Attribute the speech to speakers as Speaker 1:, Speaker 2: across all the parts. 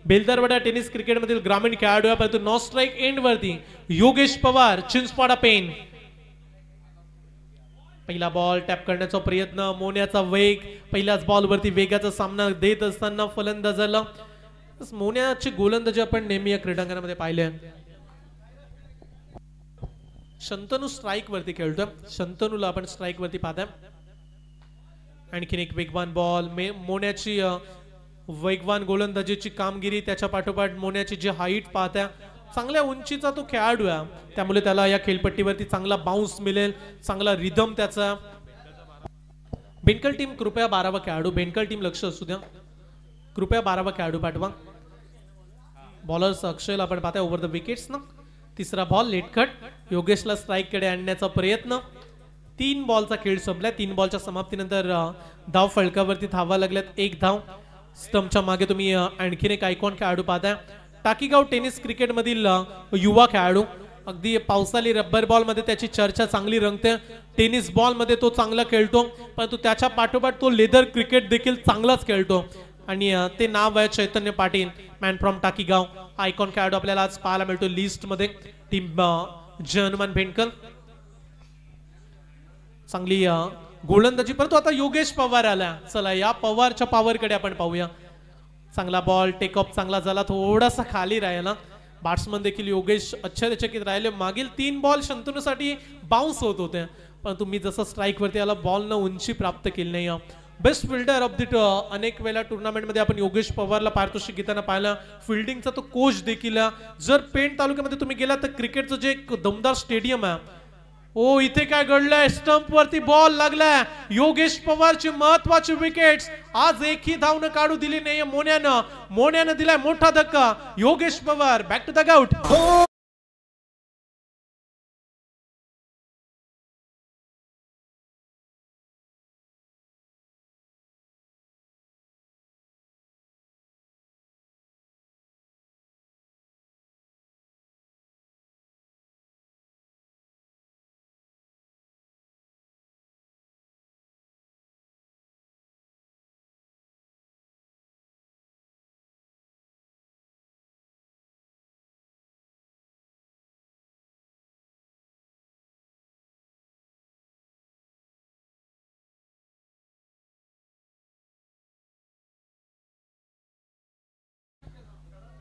Speaker 1: बेलदारवाडा tennis cricket मधील ग्रामीण खेळाडू आहे, परंतु नो स्ट्राइक एंड वरती योगेश पवार चिंचपाडा पेन. पहिला बॉल टॅप करण्याचा प्रयत्न, मोन्याचा वेग, पहिल्याच बॉल वरती वेगाचा सामना देत असताना फलंदाजाला मोन्याची गोलंदाजी आपण नेहमी या क्रीडांगणामध्ये पाहिले. शंतनू स्ट्राइक वरती खेळतोय, शंतनूला आपण स्ट्राइक वरती पाहताय. आणखीन एक वेगवान बॉल, मोन्याची वेगवान गोलंदाजीची कामगिरी, त्याच्या पाठोपाठ मोन्याची जी हाईट पाहताय, चांगल्या उंचीचा तो खेळाडू आहे, त्यामुळे त्याला या खेळपट्टीवरती चांगला बाउन्स मिळेल, चांगला रिदम त्याचा. बेनकल टीम कृपया 12वा खेळाडू, बेनकल टीम लक्ष असू द्या, कृपया 12वा खेळाडू पाठवा. बॉलर्स अक्षयला आपण पाहताय ओव्हर द विकेट्स ना. तिसरा बॉल लेट कट, योगेशला स्ट्राइक कडे आणण्याचा प्रयत्न. 3 बॉलचा खेळ संपलाय. 3 बॉलच्या समाप्तीनंतर धाव फळकावरती धावा लागल्यात, 1 धाव. स्टंपच्या मागे तुम्ही आणखीन एक आयकॉन खेळाडू पाहताय, टाकीगाव टेनिस क्रिकेट मधील युवा खेळाडू. अगदी पावसाळी रब्बर बॉल मध्ये त्याची चर्चा चांगली रंगते, टेनिस बॉल मध्ये तो चांगला खेळतो, परंतु त्याच्या पाठोपाठ तो लेदर क्रिकेट देखील चांगलाच खेळतो. आणि ते नाव आहे चैतन्य पाटील, मॅन फ्रॉम टाकीगाव. आयकॉन खेळाडू आपल्याला आज पाहायला मिळतो लिस्ट मध्ये. टीम जय हनुमान भेंडकल चांगली गोलंदाजी, परंतु आता योगेश पवार आला. चला या पवारच्या पॉवर कडे आपण पाहूया. चांगला बॉल, टेकअप चांगला झाला, थोडासा खाली राहिला. बॅट्समन देखील योगेश आश्चर्यचकित राहिले. मागील 3 बॉल शंतनूसाठी बाउन्स होत होते, परंतु मी जसं स्ट्राइक वरती आला बॉल न उंची प्राप्त केली नाही. बेस्ट फिल्डर ऑफ द अनेक वेळा टुर्नामेंट मध्ये आपण योगेश पवारला पारितोषिक घेताना पाहिलं. फिल्डिंगचा तो कोच देखील. जर पेण तालुक्यामध्ये तुम्ही गेला तर क्रिकेटचं जे एक दमदार स्टेडियम आहे, ओ इथे काय घडलंय, स्टंप वरती बॉल लागलाय. योगेश पवारची महत्वाची विकेट्स, आज एकही धावनं काढू दिली नाहीये मोन्यानं दिलाय मोठा धक्का. Yogesh Pawar back to the gout.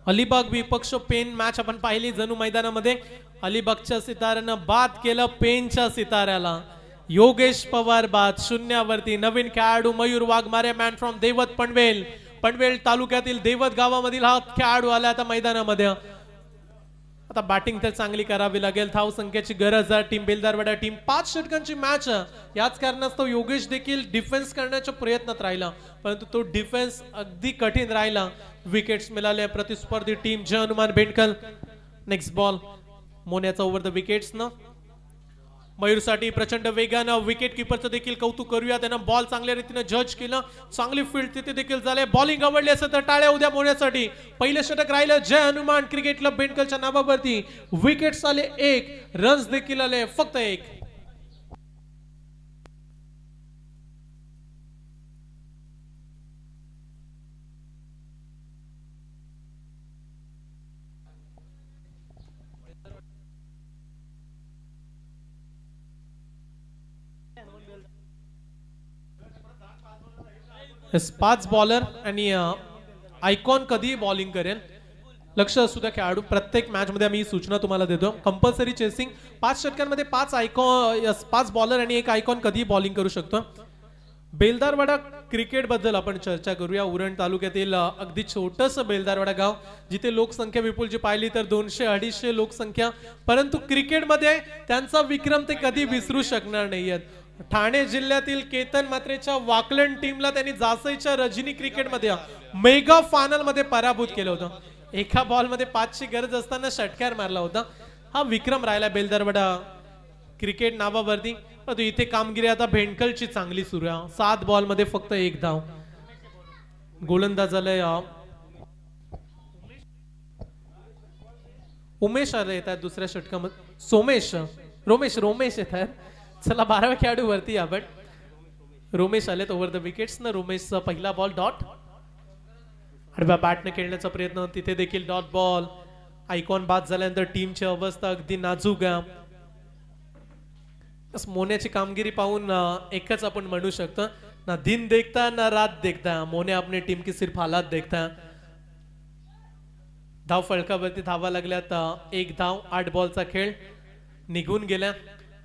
Speaker 1: Alibag विपक्ष पेन मॅच आपण पाहिली जणू मैदानामध्ये. अलिबागच्या सिताऱ्यानं बाद केलं पेनच्या सिताऱ्याला. योगेश पवार बाद, शून्यावरती. नवीन खेळाडू मयूर वाघमारे, मॅन फ्रॉम देवत पनवेल, पनवेल तालुक्यातील देवत गावामधील हा खेळाडू आला आता मैदानामध्ये. आता बॅटिंग तर चांगली करावी लागेल, धाव संख्येची गरज आहे. टीम बेलदारवाडा टीम 5 षटकांची मॅच, याच कारणास्तव योगेश देखील डिफेन्स करण्याच्या प्रयत्नात राहिला, परंतु तो डिफेन्स अगदी कठीण राहिला. विकेट्स मिळाले प्रतिस्पर्धी team Jai Hanuman Bhendkal. Next ball मोन्याचा ओव्हर द विकेट्स ना. मयूरसाठी प्रचंड वेगानं विकेट किपरचं देखील कौतुक करूया, त्यानं बॉल चांगल्या रीतीने जज केलं, चांगली फील्ड तिथे देखील झाले. बॉलिंग आवडली असेल तर टाळ्या उद्या मोन्यासाठी. पहिलं षटक राहिलं जय हनुमान क्रिकेट क्लब भेंडकलच्या नावावरती. विकेट्स आले 1, रन्स देखील आले फक्त 1. पाच बॉलर आणि आयकॉन कधी बॉलिंग करेल लक्ष असू द्या खेळाडू. प्रत्येक मॅच मध्ये आम्ही सूचना तुम्हाला देतो. कंपल्सरी चेसिंग 5 षटकांमध्ये 5 बॉलर आणि 1 आयकॉन कधी बॉलिंग करू शकतो. बेलदारवाडा क्रिकेट बद्दल आपण चर्चा करूया. उरण तालुक्यातील अगदी छोटंसं बेलदारवाडा गाव, जिथे लोकसंख्या विपुलची पाहिली तर 200-250 लोकसंख्या, परंतु क्रिकेटमध्ये त्यांचा विक्रम ते कधी विसरू शकणार नाहीयेत. ठाणे जिल्ह्यातील केतन मात्रेच्या वाकलन टीमला त्यांनी जासईच्या रजनी क्रिकेटमध्ये मेगा फायनल मध्ये पराभूत केलं होतं. एका बॉल मध्ये 5 ची गरज असताना षटकार मारला होता. हा विक्रम राहिला बेलदारवाडा क्रिकेट नावावरती. परंतु इथे कामगिरी आता भेंडकलची चांगली सुरू आहे. 7 बॉल मध्ये फक्त 1 धाव. गोलंदाज आलाय उमेश आले येतात दुसऱ्या षटकामध्ये. रोमेश येत आहेत. चला 12व्या खेळाडू वरती आपण. रोमेश आलेत ओव्हर द विकेट्स ना. रोमेशचा पहिला बॉल डॉट आडव्या बॅटने खेळण्याचा प्रयत्न, तिथे देखील डॉट बॉल. आयकॉन बाद झाल्यानंतर टीमची अवस्था अगदी नाजूक आहे. मोन्याची कामगिरी पाहून एकच आपण म्हणू शकतो, ना दिन देखता ना रात देखता, मोने अपनी टीम की सिर्फ हालात देखता. धाव फळकावरती धावा लागल्यात. 1 धाव 8 बॉलचा खेळ निघून गेला.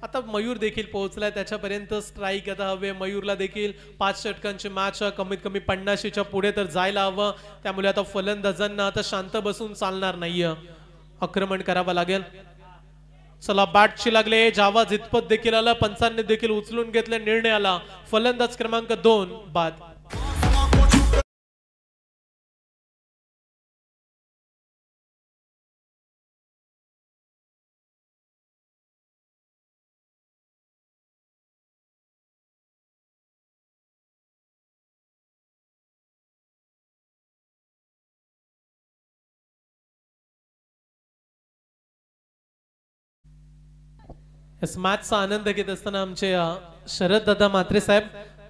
Speaker 1: आता मयूर देखील पोहोचलाय त्याच्यापर्यंत. स्ट्राईक आता हवे मयूरला देखील. 5 षटकांची मॅच, कमीत कमी 50च्या पुढे तर जायला हवं. त्यामुळे आता फलंदाजांना आता शांत बसून चालणार नाहीये, आक्रमण करावं लागेल. चला बॅटची लागले, जावा जितपत देखील आला, पंचांनी देखील उचलून घेतले, निर्णय आला. फलंदाज क्रमांक 2 बाद. इस मॅचचा आनंद घेत असताना आमचे शरद दादा म्हात्रे साहेब,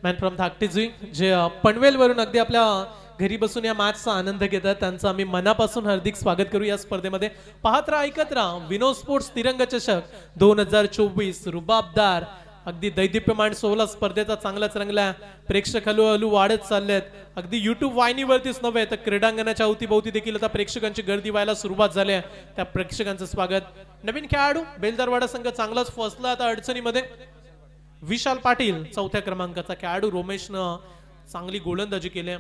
Speaker 1: मॅन फ्रॉम धाकटीजी, जे पनवेल वरून अगदी आपल्या घरी बसून या मॅचचा आनंद घेतात, त्यांचं आम्ही मनापासून हार्दिक स्वागत करू या स्पर्धेमध्ये. पाहत राहा, ऐकत राहा विनोद स्पोर्ट्स तिरंगा चषक 2024. रुबाबदार अगदी दैदिप्यमान 16 स्पर्धेचा चांगलाच रंगला. प्रेक्षक हळूहळू वाढत चाललेत. अगदी युट्यूब वाहिनीवरतीच नव्हे तर क्रीडांगणाच्या अवतीभोवती देखील आता प्रेक्षकांची गर्दी व्हायला सुरुवात झाली आहे. त्या प्रेक्षकांचं स्वागत. नवीन खेळाडू बेलदरवाडा संघ चांगलाच फसला आता अडचणीमध्ये. विशाल पाटील 4थ्या क्रमांकाचा खेळाडू. रोमेशनं चांगली गोलंदाजी केली.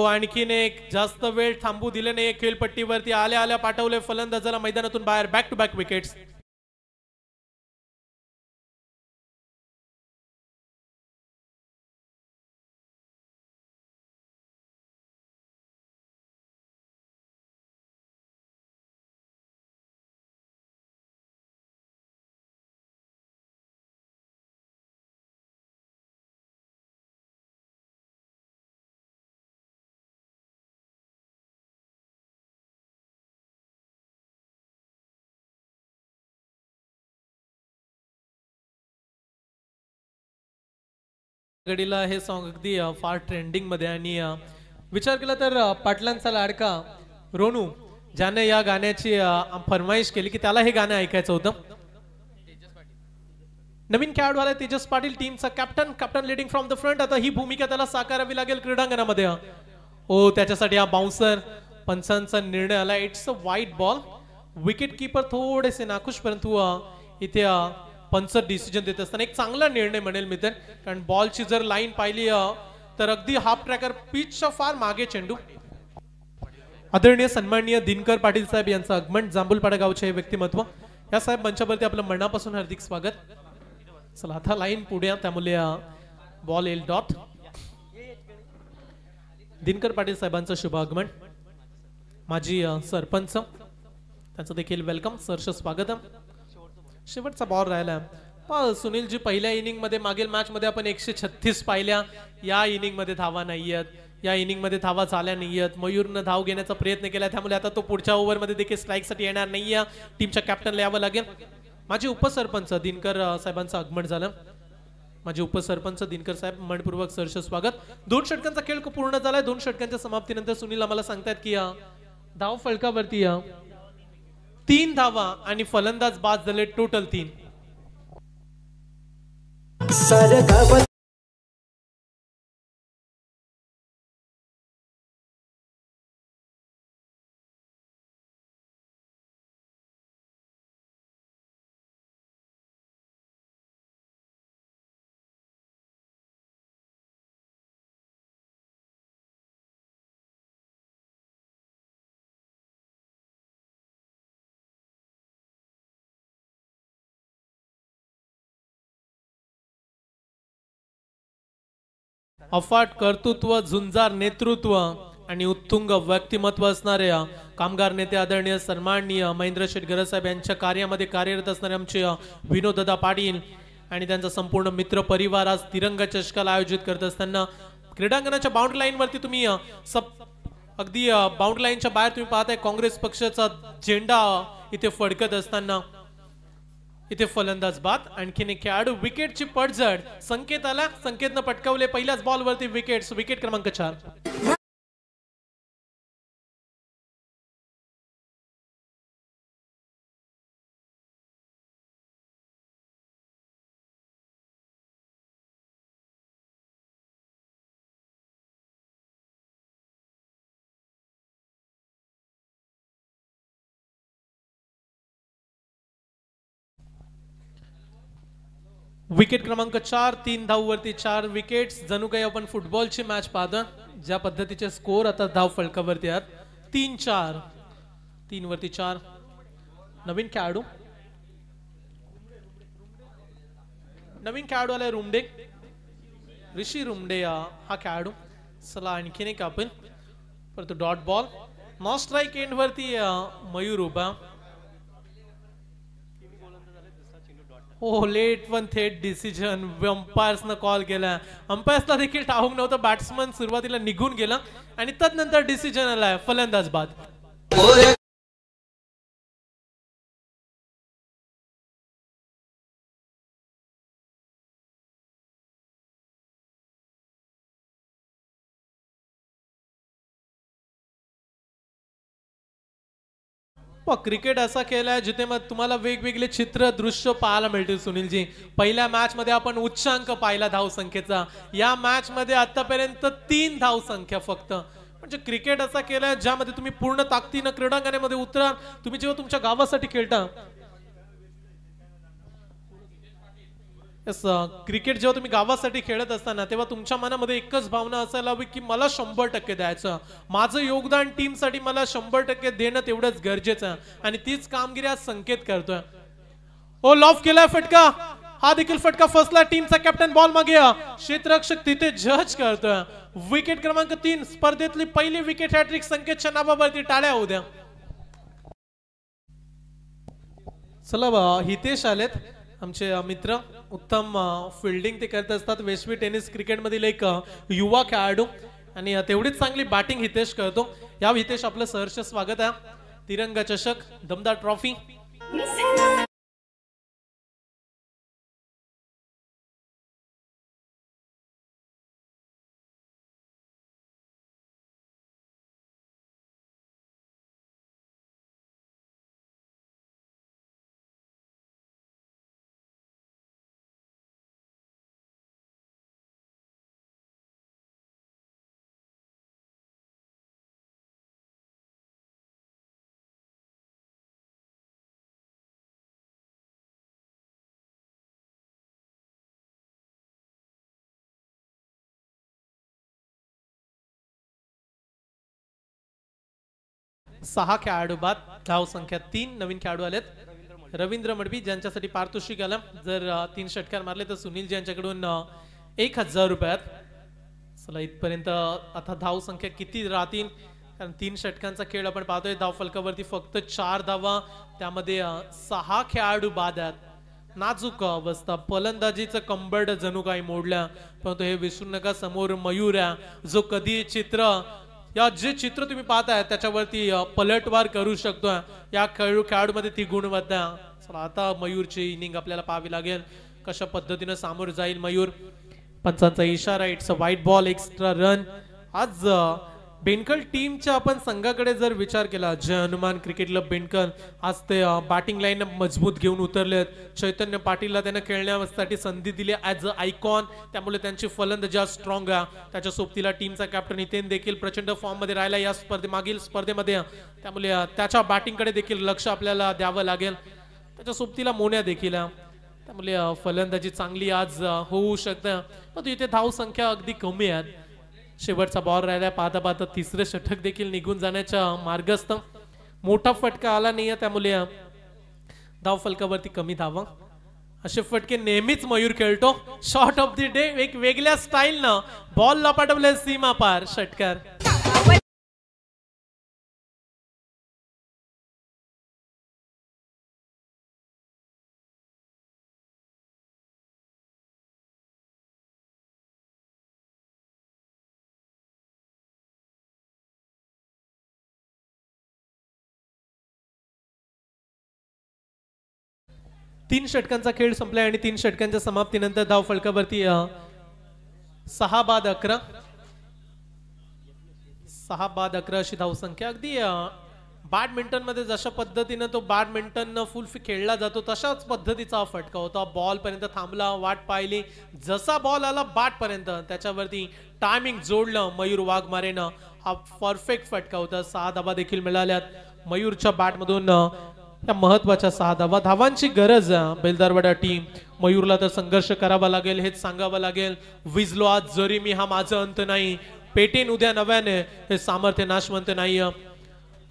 Speaker 1: आणखीन एक जास्त वेळ थांबू दिले नाही. खेळपट्टीवरती आल्या आल्या पाठवले फलंदाजाला मैदानातून बाहेर. Back to back wickets. घडीला हे सॉन्ग अगदी फार ट्रेंडिंग मध्ये. आणि विचार केला तर पाटलांचा लाडका रोनू, ज्याने या गाण्याची फरमाईश केली की त्याला हे गाणं ऐकायचं होतं. नवीन खेळाडू आला तेजस पाटील, टीमचा captain leading from the front. आता ही भूमिका त्याला साकारावी लागेल क्रीडांगणामध्ये. त्याच्यासाठी हा बाउन्सर. पंचांचा निर्णय आला. इट्स अ वाईट बॉल. विकेट कीपर थोडेसे नाखुश, परंतु इथे पंच डिसिजन देत असताना एक चांगला निर्णय म्हणेल मी तर. कारण बॉलची जर लाईन पाहिली तर अगदी हाफ ट्रॅकर पिचच्या फार मागे चेंडू. आदरणीय सन्माननीय दिनकर पाटील साहेब यांचं आगमन. जांभूलपाडा गावचे हे व्यक्तिमत्व. या साहेब मंचावरती आपलं मनापासून हार्दिक स्वागत. चला आता लाईन पुढे, त्यामुळे बॉल येईल डॉट. दिनकर पाटील साहेबांचं शुभ आगमन. माजी सरपंच, त्यांचं देखील वेलकम, सहर्ष स्वागत. शेवटचा बॉल राहिला. सुनीलजी, पहिल्या इनिंग मध्ये मागील मॅच मध्ये आपण 136 पाहिल्या. या इनिंग मध्ये धावा नाहीयेत, या इनिंग मध्ये धावा झाल्या नाहीयेत. मयूरनं धाव घेण्याचा प्रयत्न केला, त्यामुळे आता तो पुढच्या ओव्हर मध्ये देखील स्ट्राईक साठी येणार नाहीये. टीमच्या कॅप्टनला यावं लागेल. माझे उपसरपंच दिनकर साहेबांचं आगमन झालं. माझे उपसरपंच दिनकर साहेब, मनपूर्वक सहर्ष स्वागत. 2 षटकांचा खेळ पूर्ण झालाय. 2 षटकांच्या समाप्तीनंतर सुनील आम्हाला सांगतात की धाव फलकावरती 3 धावा आणि फलंदाज बाद झाले. टोटल 3. अफाट कर्तृत्व, झुंजार नेतृत्व आणि उत्तुंग व्यक्तिमत्व असणारे कामगार नेते आदरणीय सन्माननीय महेंद्र शेठ गरज साहेब यांच्या कार्यामध्ये कार्यरत असणारे आमचे विनोददा पाटील आणि त्यांचा संपूर्ण मित्र परिवार आज तिरंगा चषकाला आयोजित करत असताना क्रीडांगणाच्या बाउंड्री लाईन वरती तुम्ही अगदी बाउंड्री लाईनच्या बाहेर तुम्ही पाहताय काँग्रेस पक्षाचा झेंडा इथे फडकत असताना इथे फलंदाज बाद. आणखीन एक खेळाडू. विकेटची पडझड. संकेत आला, संकेतनं पटकावले पहिल्याच बॉलवरती विकेट. विकेट क्रमांक 4. विकेट क्रमांक 4, 3 धाववरती 4 विकेट्स. जणू काही आपण फुटबॉलची मॅच पाहतो ज्या पद्धतीचे स्कोर आता धाव फलकावरती आहेत. 3-4, 3 वरती 4. नवीन खेळाडू आलाय रुमडे, ऋषी रुमडे हा खेळाडू. चला आणखीन एक आपण परंतु dot ball. No strike end वरती मयूर उभा. हो लेट पण थेट डिसिजन अंपायर्सनं कॉल केला. अंपायर्सला देखील ठाऊक नव्हतं. बॅट्समन सुरुवातीला निघून गेला आणि तदनंतर डिसिजन आलाय फलंदाज बाद. क्रिकेट असा खेळ आहे जिथे मग तुम्हाला वेगवेगळे चित्र दृश्य पाहायला मिळतील. सुनीलजी, पहिल्या मॅच मध्ये आपण उच्चांक पाहिला धाव संख्येचा. या मॅच मध्ये आतापर्यंत 3 धाव संख्या फक्त. म्हणजे क्रिकेट असा खेळ आहे ज्यामध्ये तुम्ही पूर्ण ताकदीने क्रीडांगणामध्ये उतरा. तुम्ही जेव्हा तुमच्या गावासाठी खेळता, क्रिकेट जेव्हा तुम्ही गावासाठी खेळत असताना तेव्हा तुमच्या मनामध्ये एकच भावना असायला हवी की मला 100% द्यायचं. माझं योगदान टीमसाठी मला 100% देणं तेवढंच गरजेचं आहे. आणि तीच कामगिरी आज संकेत करतोय. ओ लॉफ केलाय फटका. हा देखील फटका फसला. टीमचा कॅप्टन बॉल मागे, क्षेत्ररक्षक तिथे जज करतोय. विकेट क्रमांक 3, स्पर्धेतली पहिली विकेट हॅट्रिक संकेतच्या नावावरती. टाळ्या होऊ द्या. चला हितेश आलेत आमचे मित्र. उत्तम फिल्डिंग ते करत असतात. वेस्टवी टेनिस क्रिकेट मधील एक युवा खेळाडू आणि तेवढीच चांगली बॅटिंग हितेश करतो. या हितेश आपलं सहर्ष स्वागत आहे. तिरंगा चषक, दमदार ट्रॉफी. सहा खेळाडू बाद, धाव संख्या 3. नवीन खेळाडू आलेत रवींद्र मडवी ज्यांच्यासाठी पारितोषिक आलं. जर 3 षटकार मारले तर सुनील यांच्याकडून 1000 रुपयात. चला इथपर्यंत आता धाव संख्या किती राहतील कारण 3 षटकांचा खेळ आपण पाहतोय. धाव फलकावरती फक्त 4 धावा, त्यामध्ये 6 खेळाडू बाद आहेत. नाजूक अवस्था, फलंदाजीचं कंबरड जणू काही मोडल्या. परंतु हे विसरू नका समोर मयूर आहे जो कधी जे चित्र तुम्ही पाहताय त्याच्यावरती पलटवार करू शकतो. या खेळाडूमध्ये ती गुणवत्ता. चला आता मयूरची इनिंग आपल्याला पाहावी लागेल कशा पद्धतीने सामोर जाईल मयूर. पंचांचा इशारा, it's a white ball, extra run. आज बेनकल टीमच्या आपण संघाकडे जर विचार केला, जय हनुमान क्रिकेट क्लब बेनकल आज ते बॅटिंग लाईन मजबूत घेऊन उतरलेत. चैतन्य पाटीलला त्यांना खेळण्यासाठी संधी दिली ॲज अ आयकॉन, त्यामुळे त्यांची फलंदाजी स्ट्रॉंग आहे. त्याच्या सोबतीला टीमचा कॅप्टन हितेन देखील प्रचंड फॉर्म मध्ये राहिला या मागील स्पर्धेमध्ये, त्यामुळे त्याच्या बॅटिंगकडे देखील लक्ष आपल्याला द्यावं लागेल. त्याच्या सोबतीला मोन्या देखील, त्यामुळे फलंदाजी चांगली आज होऊ शकतं. पण इथे धाव संख्या अगदी कमी आहे. शेवटचा बॉल राहिला. पाहता पाहता तिसरे षटक देखील निघून जाण्याच्या मार्गस्थ. मोठा फटका आला नाहीये त्यामुळे धाव फलकावरती कमी धावा. असे फटके नेहमीच मयूर खेळतो. शॉट ऑफ द डे, एक वेगळ्या स्टाईलनं बॉलला पाठवले सीमा पार. षटकार. तीन षटकांचा खेळ संपलाय आणि 3 षटकांच्या समाप्तीनंतर धाव फलकावरती 6 बाद 11. 6 बाद 11 अशी धाव संख्या. अगदी बॅडमिंटन मध्ये जशा पद्धतीने तो बॅडमिंटन फुल खेळला जातो तशाच पद्धतीचा फटका होता. बॉल पर्यंत थांबला, वाट पाहिली, जसा बॉल आला बॅट पर्यंत त्याच्यावरती टायमिंग जोडलं मयूर वाघमारेनं. हा परफेक्ट फटका होता. 6 धावा देखील मिळाल्यात. मयूरच्या बॅट मधून या महत्वाच्या 6 धावा. धावांची गरज आहे बेलदारवाडा टीम. मयूरला तर संघर्ष करावा लागेल हेच सांगावं लागेल. विजलो आज जरी मी, हा माझा अंत नाही. पेटेन उद्या नव्याने, हे सामर्थ्य नाशवंत नाही.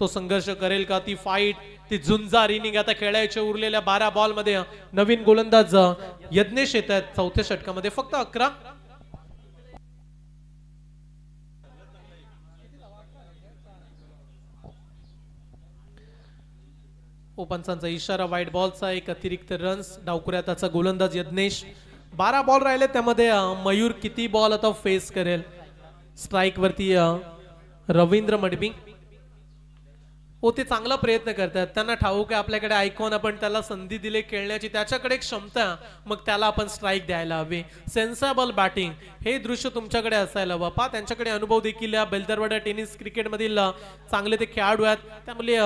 Speaker 1: तो संघर्ष करेल का? ती फाईट, ती झुंजार इनिंग आता खेळायच्या उरलेल्या 12 बॉल मध्ये. नवीन गोलंदाज यज्ञेश येत आहेत चौथ्या षटकामध्ये. फक्त 11. पंचांचा इशारा, वाईट बॉलचा एक अतिरिक्त रन्स. डावकुऱ्या त्याचा गोलंदाज यज्ञेश. 12 बॉल राहिले त्यामध्ये मयूर किती बॉल आता फेस करेल? स्ट्राईक वरती रवींद्र मडबी. हो, ते चांगला प्रयत्न करतात. त्यांना ठाऊक आहे आपल्याकडे आयकॉन, आपण त्याला संधी दिली खेळण्याची, त्याच्याकडे एक क्षमता, मग त्याला आपण स्ट्राईक द्यायला हवी. सेन्सेबल बॅटिंग हे दृश्य तुमच्याकडे असायला हवं. पहा त्यांच्याकडे अनुभव देखील या बेलदरवाडा टेनिस क्रिकेट मधील चांगले ते खेळाडू आहेत. त्यामुळे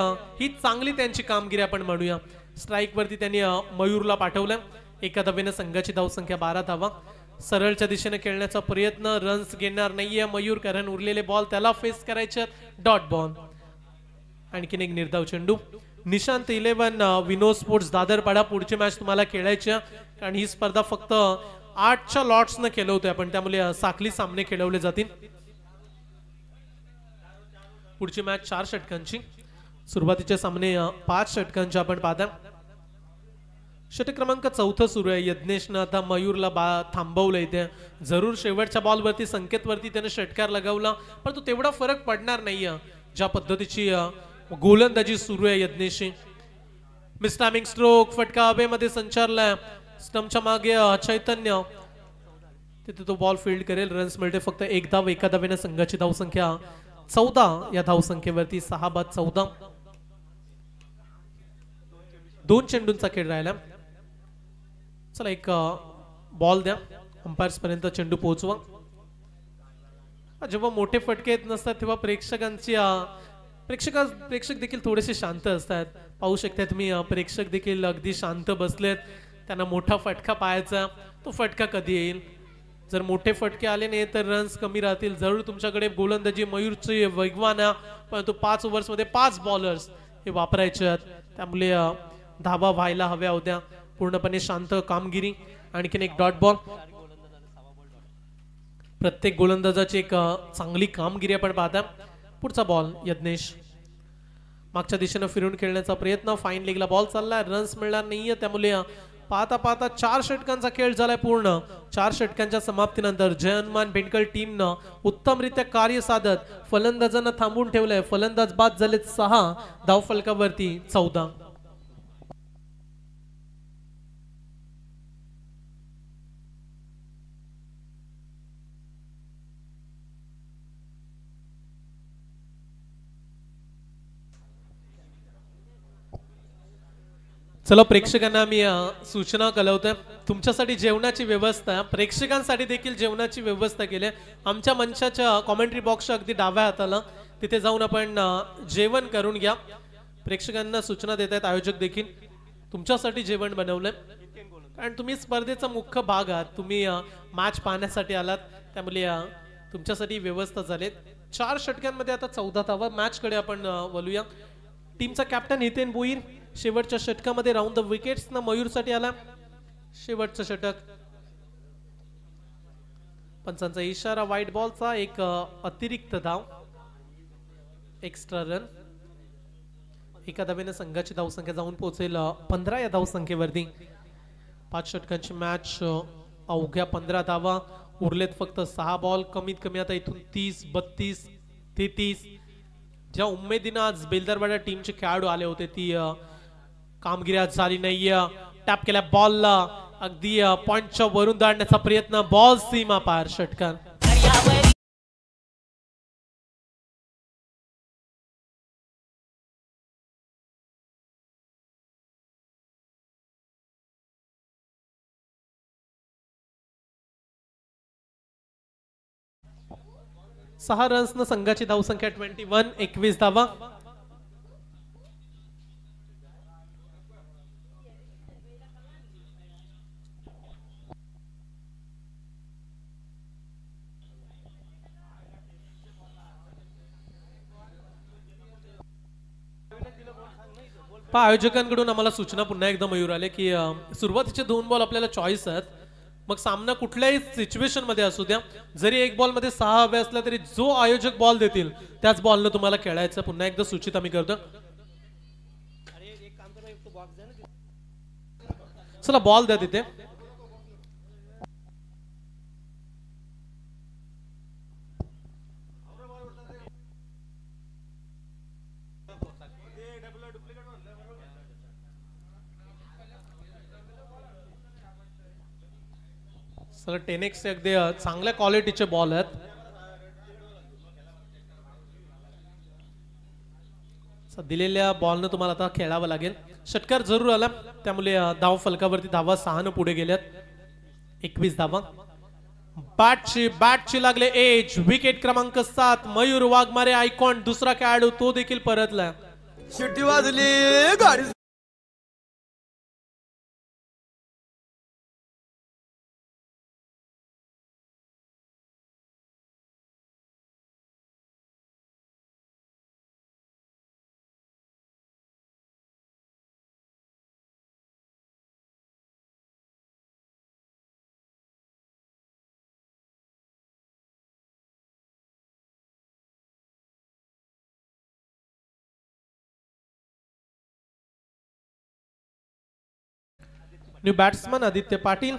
Speaker 1: ही चांगली त्यांची कामगिरी आपण म्हणूया. स्ट्राईक वरती त्यांनी मयूरला पाठवलं. एका धावेने संघाची धावसंख्या 12 धावा. सरळच्या दिशेने खेळण्याचा प्रयत्न. रन्स घेणार नाहीये मयूर, कारण उरलेले बॉल त्याला फेस करायचे. Dot ball. आणखीन एक निर्धाव चेंडू. निशांत 11 विनोद स्पोर्ट्स दादरपाडा. पुढची मॅच तुम्हाला खेळायची, कारण ही स्पर्धा फक्त 8च्या लॉट्सनं खेळवतोय आपण, त्यामुळे साखळी सामने खेळवले जातील. पुढची मॅच 4 षटकांची. सुरुवातीचे सामने 5 षटकांचे आपण पाहता. षटक क्रमांक 4 सुरू आहे. यज्ञेशनं आता मयूरला थांबवलं इथे. जरूर शेवटच्या बॉलवरती संकेतवरती त्याने षटकार लगावला, पण तो तेवढा फरक पडणार नाहीये ज्या पद्धतीची गोलंदाजी सुरू आहे यज्ञेशी. मिस्टामिंग स्ट्रोक, फटका हवेमध्ये संचारलाय. स्टंपच्या मागे चैतन्य, तिथे तो बॉल फील्ड करेल. रन्स मिळते फक्त 1 धाव. एका धावेने संघाची धावसंख्या 14. या धावसंख्येवरती 6 बाद 14. 2 चेंडूंचा खेळ राहिला. चला एक बॉल द्या, अंपायर्स पर्यंत चेंडू पोहोचवा. जेव्हा मोठे फटके येत नसतात तेव्हा प्रेक्षक देखील थोडेसे शांत असतात. पाहू शकता तुम्ही प्रेक्षक देखील अगदी शांत बसलेत. त्यांना मोठा फटका पाहायचा, तो फटका कधी येईल. जर मोठे फटके आले नाही तर रन्स कमी राहतील. जरूर तुमच्याकडे गोलंदाजी मयूरची वेगवान आहे, परंतु 5 ओव्हर्स मध्ये 5 बॉलर्स हे वापरायचे आहेत, त्यामुळे धावा व्हायला हव्या होत्या. पूर्णपणे शांत कामगिरी. आणखीन एक डॉट बॉल. प्रत्येक गोलंदाजाची एक चांगली कामगिरी आपण पाहता. पुढचा बॉल यज्ञेश. मागच्या दिशेने फिरून खेळण्याचा प्रयत्न. फाईन लेगला बॉल चाललाय. रन्स मिळणार नाहीये, त्यामुळे पाहता पाहता 4 षटकांचा खेळ झालाय पूर्ण. 4 षटकांच्या समाप्तीनंतर जय हनुमान बेंडकल टीमनं उत्तमरित्या कार्य साधत फलंदाजांना थांबून ठेवलंय. फलंदाज बाद झालेत 6. धावफलकावरती 14. चला प्रेक्षकांना मी सूचना कळवतोय. तुमच्यासाठी जेवणाची व्यवस्था, प्रेक्षकांसाठी देखील जेवणाची व्यवस्था केली. आमच्या मंचाच्या कॉमेंट्री बॉक्सच्या अगदी डाव्या हाताला तिथे जाऊन आपण जेवण करून घ्या. प्रेक्षकांना सूचना देत आहेत आयोजक देखील. तुमच्यासाठी जेवण बनवलंय, कारण तुम्ही स्पर्धेचा मुख्य भाग आहात. तुम्ही मॅच पाहण्यासाठी आलात, त्यामुळे तुमच्यासाठी व्यवस्था झालीत. 4 षटकांमध्ये आता 14 धावा. मॅच कडे आपण वळूया. टीमचा कॅप्टन हितेन भोईर शेवटच्या षटकामध्ये राऊंड द विकेट्स न मयूरसाठी आला. शेवटचं षटक. पंचांचा इशारा, वाईट बॉलचा एक अतिरिक्त धाव, एक्स्ट्रा रन. एका धावेने संघाची धावसंख्या जाऊन पोहोचेल 15 या धावसंख्येवरती. 5 षटकांची मॅच, अवघ्या 15 धावा. उरलेत फक्त 6 बॉल. कमीत कमी आता इथून 30, 32, 33 ज्या उमेदीनं आज बेलदरवाडा टीमचे खेळाडू आले होते ती कामगिरी आज झाली नाहीये. टॅप केल्या बॉलला अगदी पॉइंटच्या वरून दाडण्याचा प्रयत्न. बॉल सीमा पार. षटकार. सहा रन्स न संघाची धावसंख्या 21. 21 धावा. पहा आयोजकांकडून आम्हाला सूचना पुन्हा एकदा मयूर आले की सुरुवातीचे 2 बॉल आपल्याला चॉईस आहेत. मग सामना कुठल्याही सिच्युएशन मध्ये असू द्या, जरी एक बॉल मध्ये 6 हवे असला तरी जो आयोजक बॉल देतील त्याच बॉलनं तुम्हाला खेळायचं. पुन्हा एकदा सूचित आम्ही करतो. चला बॉल द्या तिथे. सगळं 10x अगदी चांगल्या क्वालिटीचे बॉल आहेत. दिलेल्या बॉलनं तुम्हाला आता खेळावं लागेल. षटकार जरूर आला त्यामुळे धाव फलकावरती धावा 6 न पुढे गेल्यात. 21 धावा. बॅटची लागले एज. विकेट क्रमांक 7 मयूर वाघमारे आयकॉन. दुसरा खेळाडू तो देखील परतला.
Speaker 2: शिट्टी वाजली गाडी.
Speaker 1: New batsman Aditya Patil.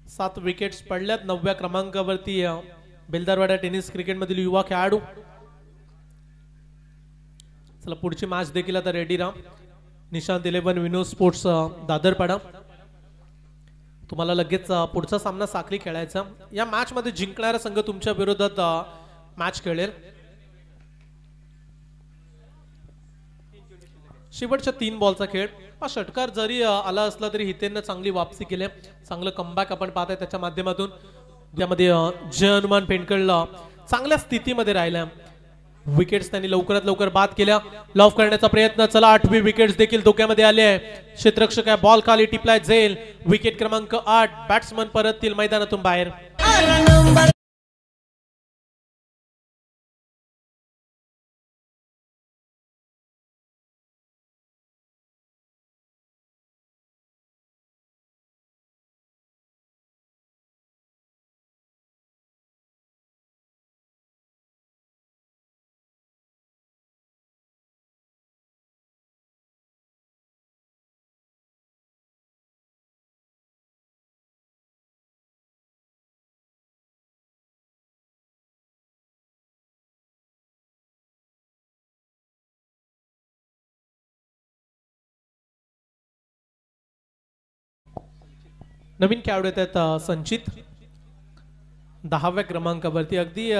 Speaker 1: 7 wickets पडल्यात. 9व्या क्रमांकावरती बेलदारवाडा टेनिस क्रिकेट मधील युवा खेळाडू. चला पुढची मॅच देखील आता रेडी राहा. निशांत 11 विनोद स्पोर्ट्स दादरपाडा. तुम्हाला लगेच पुढचा सामना साखळी खेळायचा. या मॅच मध्ये जिंकणारा संघ तुमच्या विरोधात मॅच खेळेल. शेवटच्या 3 बॉलचा खेळ. षटकार जरी आला असला तरी हितेनं चांगली वापसी केली. चांगलं कमबॅक आपण पाहताय त्याच्या माध्यमातून. त्यामध्ये जय हनुमान पेंडकळला चांगल्या स्थितीमध्ये राहिल्या. विकेट्स त्यांनी लवकरात लवकर बाद केल्या. लॉफ करण्याचा प्रयत्न. चला 8वी विकेट्स देखील धोक्यामध्ये आले आहे. क्षेत्ररक्षक बॉल खाली टिपलाय जाईल. विकेट क्रमांक 8. बॅट्समन परततील मैदानातून बाहेर. नवीन खेळाडू येतात संचित 10व्या क्रमांकावरती. अगदी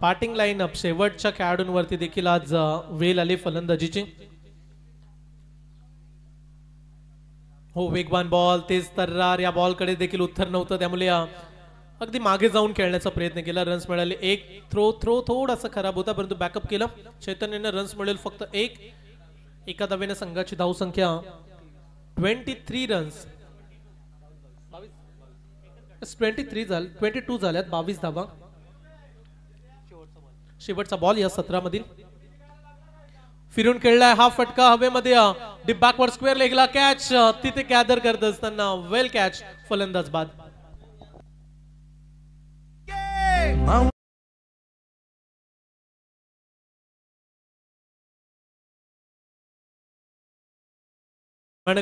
Speaker 1: बॅटिंग लाईन अप शेवटच्या खेळाडूंवरती देखील आज वेल आली फलंदाजीची. हो वेगवान बॉल. तेज तर्रार. या बॉल कडे देखील उत्तर नव्हतं त्यामुळे अगदी मागे जाऊन खेळण्याचा प्रयत्न केला. रन्स मिळाले. एक थ्रो थोडासा खराब होता परंतु बॅकअप केला. चैतन्यने रन्स मिळेल फक्त 1. एका धावेने संघाची धावसंख्या 23 रन्स. 22 झाल्यात. 22 धावा. शेवटचा बॉल या 17 मधील. फिरून खेळलाय. हा फटका हवेमध्ये. डीप बॅकवर्ड स्क्वेअर लेगला कॅच. तिथे गॅदर करत असताना वेल कॅच. फलंदाज बाद.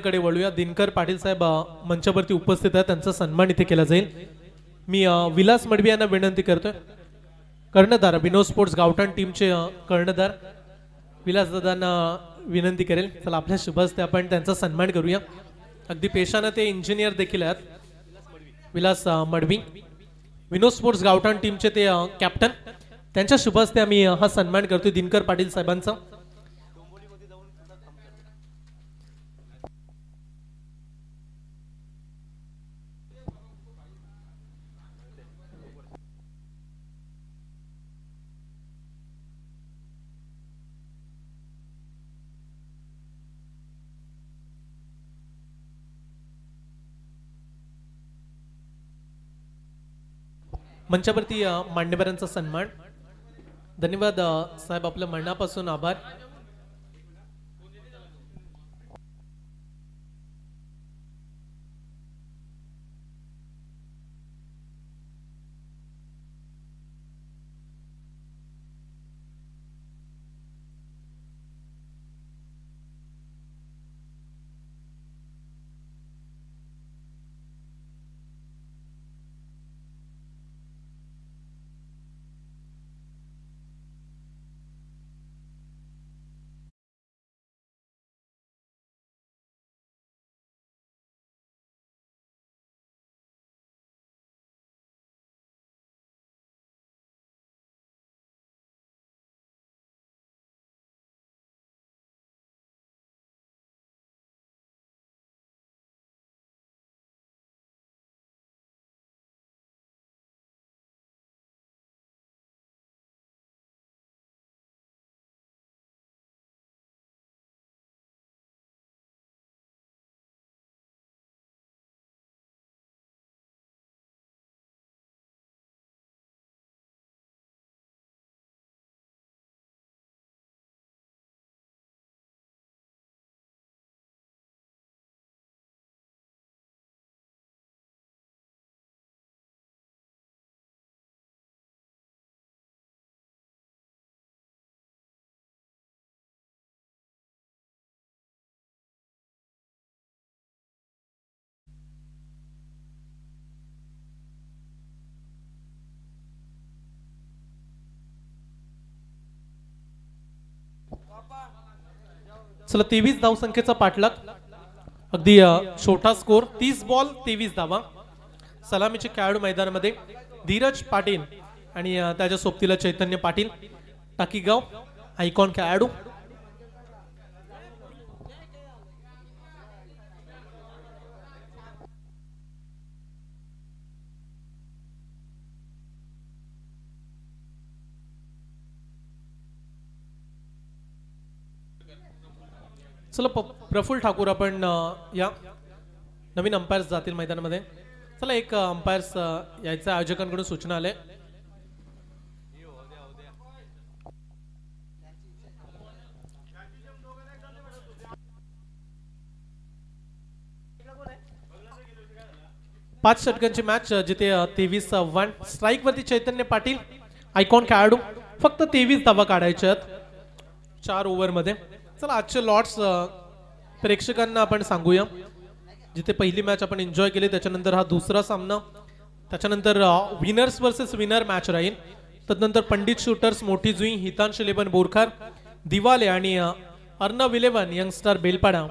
Speaker 1: कडे वळूया. दिनकर पाटील साहेब मंचावरती उपस्थित आहेत. त्यांचा सन्मान इथे केला जाईल. मी विलास मडवी यांना विनंती करतोय. कर्णधार विनोद स्पोर्ट्स गावठाण टीमचे कर्णधार विलास दादांना विनंती करेल. चला आपल्या शुभ हस्ते आपण त्यांचा सन्मान करूया. अगदी पेशाने ते इंजिनियर देखील आहेत. विलास मडवी विनोद स्पोर्ट्स गावठाण टीमचे ते कॅप्टन. त्यांच्या शुभ हस्ते आम्ही हा सन्मान करतोय दिनकर पाटील साहेबांचा. मंचावरती मान्यवरांचा सन्मान. धन्यवाद साहेब. आपल्या मनापासून आभार. चला 23 धावसंख्येचा पाठलाग, अगदी छोटा स्कोर, 30 बॉल 23 धावा. सलामीचे खेळाडू मैदानामध्ये धीरज पाटील आणि त्याच्या सोबतीला चैतन्य पाटील, टाकीगाव आयकॉन खेळाडू. चला प्रफुल्ल ठाकूर आपण या नवीन अंपायर्स जातील मैदानामध्ये. चला एक अंपायर्स यायच्या आयोजकांकडून सूचना आले. पाच षटकांची मॅच जिथे 23-1 स्ट्राईक वरती चैतन्य पाटील आयकॉन खेळाडू, फक्त 23 धावा काढायच्या आहेत 4 ओव्हर मध्ये. चला आजचे लॉट्स प्रेक्षकांना आपण सांगूया. जिथे पहिली मॅच आपण एन्जॉय केली, त्याच्यानंतर हा दुसरा सामना, त्याच्यानंतर विनर्स वर्सेस विनर मॅच राहील. तदनंतर पंडित शूटर्स मोठी जुई, हितांश 11 बोरखार, दिवाले आणि अर्नव 11 यंगस्टार बेलपाडा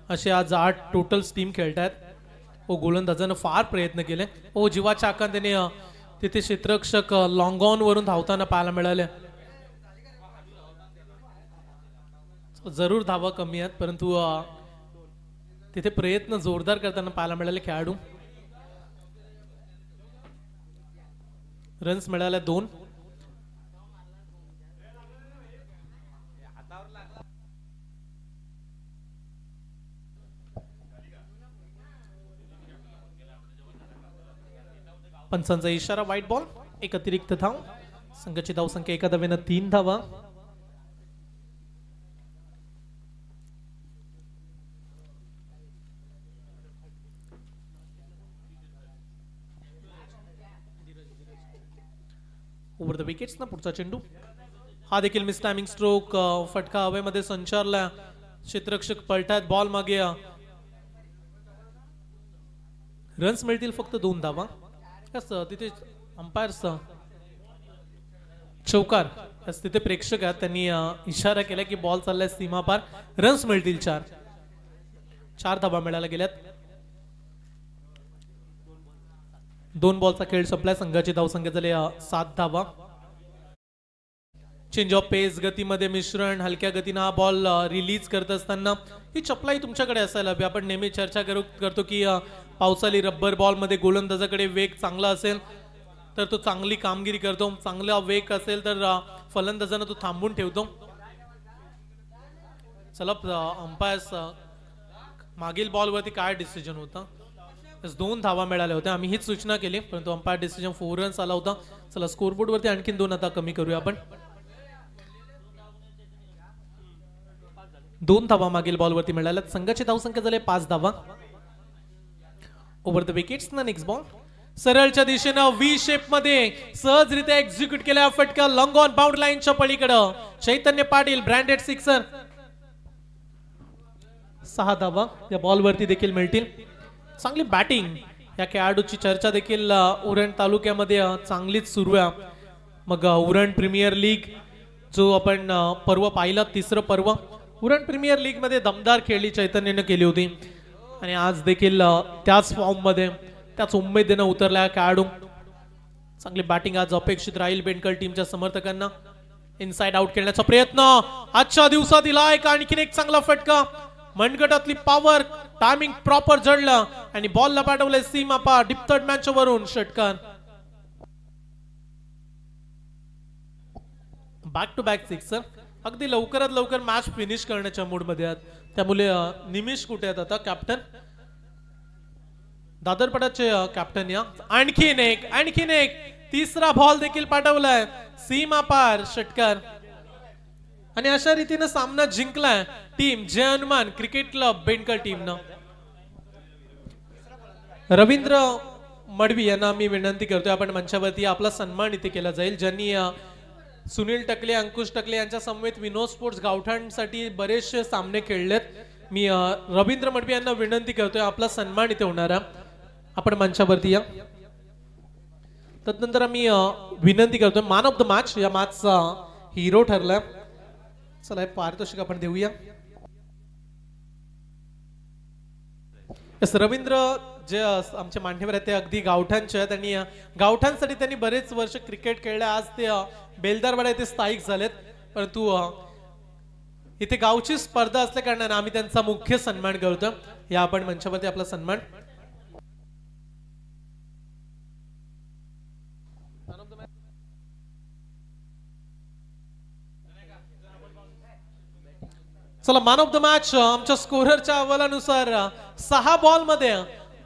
Speaker 1: असे आज 8 टोटल टीम खेळत आहेत. गोलंदाजानं फार प्रयत्न केले. जीवाच्या आकांताने तिथे क्षेत्ररक्षक लॉंग ऑन वरून धावताना पाहायला मिळाले. जरूर धावा कमी आहेत, परंतु तिथे प्रयत्न जोरदार करताना पाहायला मिळाले खेळाडू. रन्स मिळाले 2. पंचांचा इशारा, व्हाईट बॉल, एक अतिरिक्त धाव. संघाची धावसंख्या एका धावेनं 3 धावा. ओव्हर द विकेट्स ना पुढचा चेंडू, हा देखील मिस टायमिंग स्ट्रोक. फटका हवेमध्ये संचारला, क्षेत्ररक्षक पलटात, बॉल मागे. रन्स मिळतील फक्त 2 धावा. तिथे अंपायर्स चौकार, तिथे प्रेक्षक आहेत, त्यांनी इशारा केला की बॉल चाललाय सीमापार, रन्स मिळतील 4 धावा मिळायला गेल्यात. 2 बॉलचा खेळ संपलाय. संघाची धावसंख्या झाली 7 धावा. चेंज ऑफ पेस, गतीमध्ये मिश्रण, हलक्या गतीनं हा बॉल रिलीज करत असताना ही चपलाई तुमच्याकडे असायला हवी. आपण नेहमी चर्चा करतो की पावसाळी रब्बर बॉल मध्ये गोलंदाजाकडे वेग चांगला असेल तर तो चांगली कामगिरी करतो, चांगला वेग असेल तर फलंदाजांना तो थांबून ठेवतो. चला अंपायर्स मागील बॉलवरती काय डिसिजन होता? 2 धावा मिळाल्या होत्या. आम्ही हीच सूचना केली, परंतु अंपायर डिसिजन 4 रन्स आला होता. चला स्कोरबोर्ड वरती आणखीन 2 आता कमी करूया आपण. 2 धावा मागील बॉलवरती मिळाल्या. संघाची धावसंख्या झाली 5 धावा. ओव्हर द विकेट्स ना नेक्स्ट बॉल, सरळच्या दिशेनं व्ही शेप मध्ये सहजरित्या एक्झिक्यूट केला फटका, लॉंग ऑन बाउंड लाईनच्या पलीकडं चैतन्य पाटील ब्रँडेड सिक्सर. 6 धावा या बॉलवरती देखील मिळतील. चांगली बॅटिंग या खेळाडूची चर्चा देखील उरण तालुक्यामध्ये चांगलीच सुरू आहे. मग उरण प्रीमियर लीग जो आपण पर्व पाहिला, 3रं पर्व उरण प्रीमियर लीग मध्ये दमदार खेळली चैतन्यने केली होती आणि आज देखील त्याच फॉर्म मध्ये त्याच उमेदीने उतरला खेळाडू. चांगली बॅटिंग आज अपेक्षित राहील बेंडकल टीमच्या समर्थकांना. इनसाइड आउट खेळण्याचा प्रयत्न आजच्या दिवसात दिला. एक आणखीन एक चांगला फटका, मनगटातली पॉवर, टायमिंग प्रॉपर जडलं आणि बॉलला पाठवले सीमापा डीप थर्ड मॅच वरून षटकार. Back to back sixer. अगदी लवकरात लवकर मॅच फिनिश करण्याच्या मूड मध्ये आहेत. त्यामुळे निमिष कुठे आहेत आता? कॅप्टन दादरपडाचे कॅप्टन या. आणखीन एक 3रा बॉल देखील पाठवलाय सीमा पार षटकार आणि अशा रीतीने सामना जिंकलाय team Jai Hanuman cricket club बेंडकल टीमनं. रवींद्र मडवी यांना मी विनंती करतोय आपण मंचावरती आपला सन्मान इथे केला जाईल. ज्यांनी सुनील टकले, अंकुश टकले यांच्या समवेत विनोद स्पोर्ट्स गावठाणसाठी बरेचसे सामने खेळलेत. मी रवींद्र मडवी यांना विनंती करतोय आपला सन्मान इथे होणार आहे, आपण मंचावरती या. तदनंतर आम्ही विनंती करतोय मॅन ऑफ द मॅच, या मॅचचा हिरो ठरलाय चला हे पारितोषिक आपण देऊया. यस, रवींद्र जे आमचे मान्यवर आहेत ते अगदी गावठाणचे आहेत आणि गावठाणसाठी त्यांनी बरेच वर्ष क्रिकेट खेळले. आज ते बेलदारवाडा येथे स्थायिक झालेत, परंतु इथे गावची स्पर्धा असल्या कारणाने आम्ही त्यांचा मुख्य सन्मान करतो. या आपण मंचावरती आपला सन्मान. चला, मॅन ऑफ द मॅच आमच्या स्कोररच्या अहवालानुसार 6 बॉल मध्ये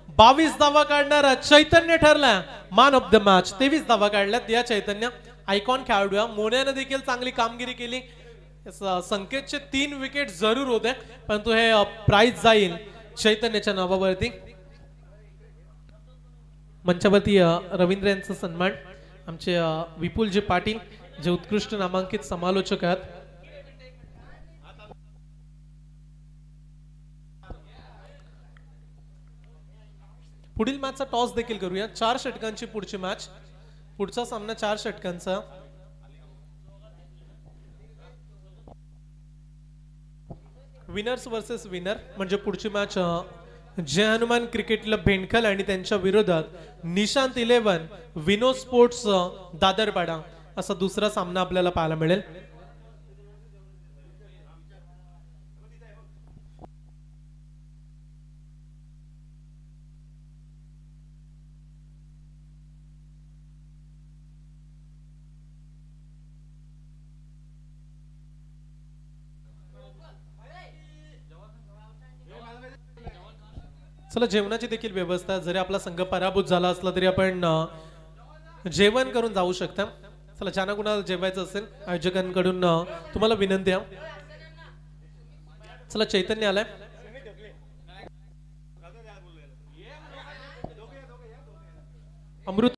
Speaker 1: 22 धावा काढणारा चैतन्य ठरला मॅन ऑफ द मॅच. 23 धावा काढल्यात या चैतन्य. आयकॉन खेळाडू मोन्याने देखील चांगली कामगिरी केली. संकेतचे 3 विकेट जरूर होते, परंतु हे प्राइज जाईल चैतन्याच्या नावावरती. मंचावरती रवींद्र यांचा सन्मान. आमचे विपुलजी पाटील जे उत्कृष्ट नामांकित समालोचक आहेत. पुढील मॅचचा टॉस देखील करूया. 4 षटकांची पुढची मॅच. पुढचा सामना 4 षटकांचा. विनर्स वर्सेस विनर म्हणजे पुढची मॅच जय हनुमान क्रिकेट क्लब भेंडखल आणि त्यांच्या विरोधात निशांत 11 विनोद स्पोर्ट्स दादरपाडा असा दुसरा सामना आपल्याला पाहायला मिळेल. चला, जेवणाची देखील व्यवस्था. जरी आपला संघ पराभूत झाला असला तरी आपण जेवण करून जाऊ शकता. चला, ज्यांना कुणाला जेवायचं असेल आयोजकांकडून तुम्हाला विनंती आहे. चला, चैतन्य आलाय. अमृत